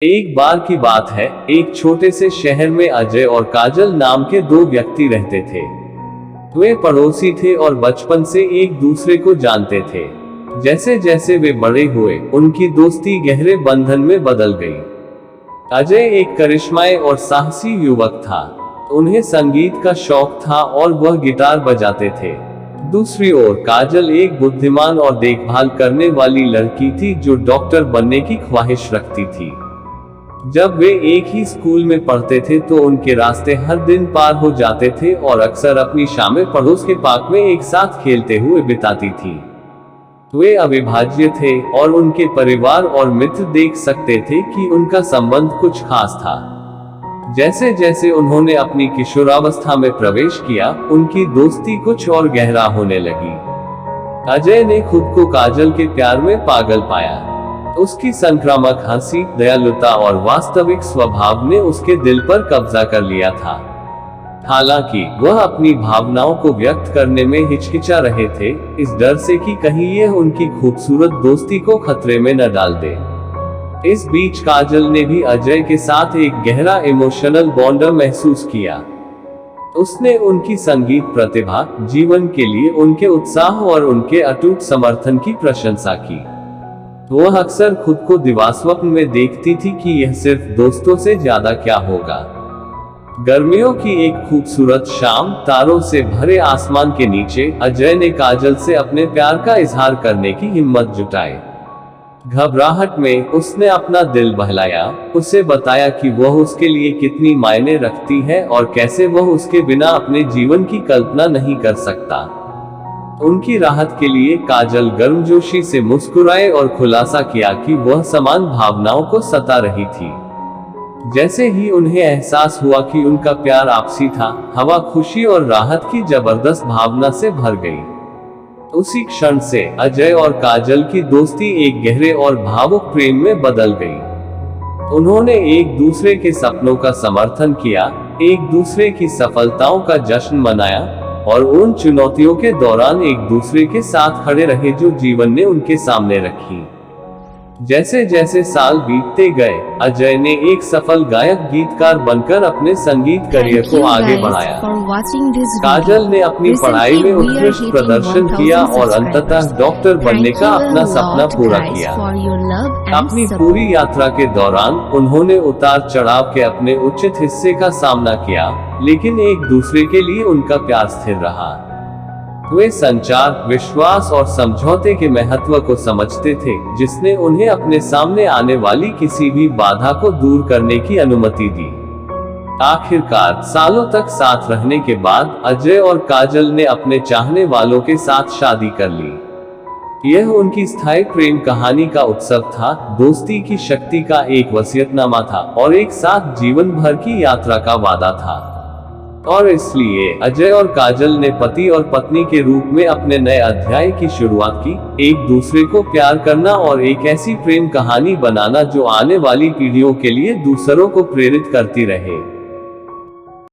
एक बार की बात है, एक छोटे से शहर में अजय और काजल नाम के दो व्यक्ति रहते थे। वे पड़ोसी थे और बचपन से एक दूसरे को जानते थे। जैसे जैसे वे बड़े हुए, उनकी दोस्ती गहरे बंधन में बदल गई। अजय एक करिश्माई और साहसी युवक था। उन्हें संगीत का शौक था और वह गिटार बजाते थे। दूसरी ओर काजल एक बुद्धिमान और देखभाल करने वाली लड़की थी जो डॉक्टर बनने की ख्वाहिश रखती थी। जब वे एक ही स्कूल में पढ़ते थे तो उनके रास्ते हर दिन पार हो जाते थे और अक्सर अपनी शामें पड़ोस के पार्क में एक साथ खेलते हुए बिताती थी। वे अविभाज्य थे और उनके परिवार और मित्र देख सकते थे कि उनका संबंध कुछ खास था। जैसे जैसे उन्होंने अपनी किशोरावस्था में प्रवेश किया, उनकी दोस्ती कुछ और गहरा होने लगी। अजय ने खुद को काजल के प्यार में पागल पाया। उसकी संक्रामक हंसी, दयालुता और वास्तविक स्वभाव ने उसके दिल पर कब्जा कर लिया था। हालांकि वह अपनी भावनाओं को व्यक्त करने में हिचकिचा रहे थे, इस डर से कि कहीं यह उनकी खूबसूरत दोस्ती को खतरे में न डाल दे। इस बीच काजल ने भी अजय के साथ एक गहरा इमोशनल बॉन्ड महसूस किया। उसने उनकी संगीत प्रतिभा, जीवन के लिए उनके उत्साह और उनके अटूट समर्थन की प्रशंसा की। वह अक्सर खुद को दिवास्वप्न में देखती थी कि यह सिर्फ दोस्तों से ज्यादा क्या होगा। गर्मियों की एक खूबसूरत शाम, तारों से भरे आसमान के नीचे अजय ने काजल से अपने प्यार का इजहार करने की हिम्मत जुटाई। घबराहट में उसने अपना दिल बहलाया, उसे बताया कि वह उसके लिए कितनी मायने रखती है और कैसे वह उसके बिना अपने जीवन की कल्पना नहीं कर सकता। उनकी राहत के लिए काजल गर्मजोशी से मुस्कुराए और खुलासा किया कि वह समान भावनाओं को सता रही थी। जैसे ही उन्हें एहसास हुआ कि उनका प्यार आपसी था, हवा खुशी और राहत की जबरदस्त भावना से भर गई। उसी क्षण से अजय और काजल की दोस्ती एक गहरे और भावुक प्रेम में बदल गई। उन्होंने एक दूसरे के सपनों का समर्थन किया, एक दूसरे की सफलताओं का जश्न मनाया और उन चुनौतियों के दौरान एक दूसरे के साथ खड़े रहे जो जीवन ने उनके सामने रखी। जैसे जैसे साल बीतते गए, अजय ने एक सफल गायक गीतकार बनकर अपने संगीत करियर को आगे बढ़ाया। काजल ने अपनी पढ़ाई में उत्कृष्ट प्रदर्शन किया और अंततः डॉक्टर बनने का अपना सपना पूरा किया। अपनी पूरी यात्रा के दौरान उन्होंने उतार चढ़ाव के अपने उचित हिस्से का सामना किया, लेकिन एक दूसरे के लिए उनका प्यार स्थिर रहा। वे संचार, विश्वास और समझौते के महत्व को समझते थे, जिसने उन्हें अपने सामने आने वाली किसी भी बाधा को दूर करने की अनुमति दी। आखिरकार सालों तक साथ रहने के बाद अजय और काजल ने अपने चाहने वालों के साथ शादी कर ली। यह उनकी स्थायी प्रेम कहानी का उत्सव था, दोस्ती की शक्ति का एक वसीयतनामा था और एक साथ जीवन भर की यात्रा का वादा था। और इसलिए अजय और काजल ने पति और पत्नी के रूप में अपने नए अध्याय की शुरुआत की, एक दूसरे को प्यार करना और एक ऐसी प्रेम कहानी बनाना जो आने वाली पीढ़ियों के लिए दूसरों को प्रेरित करती रहे।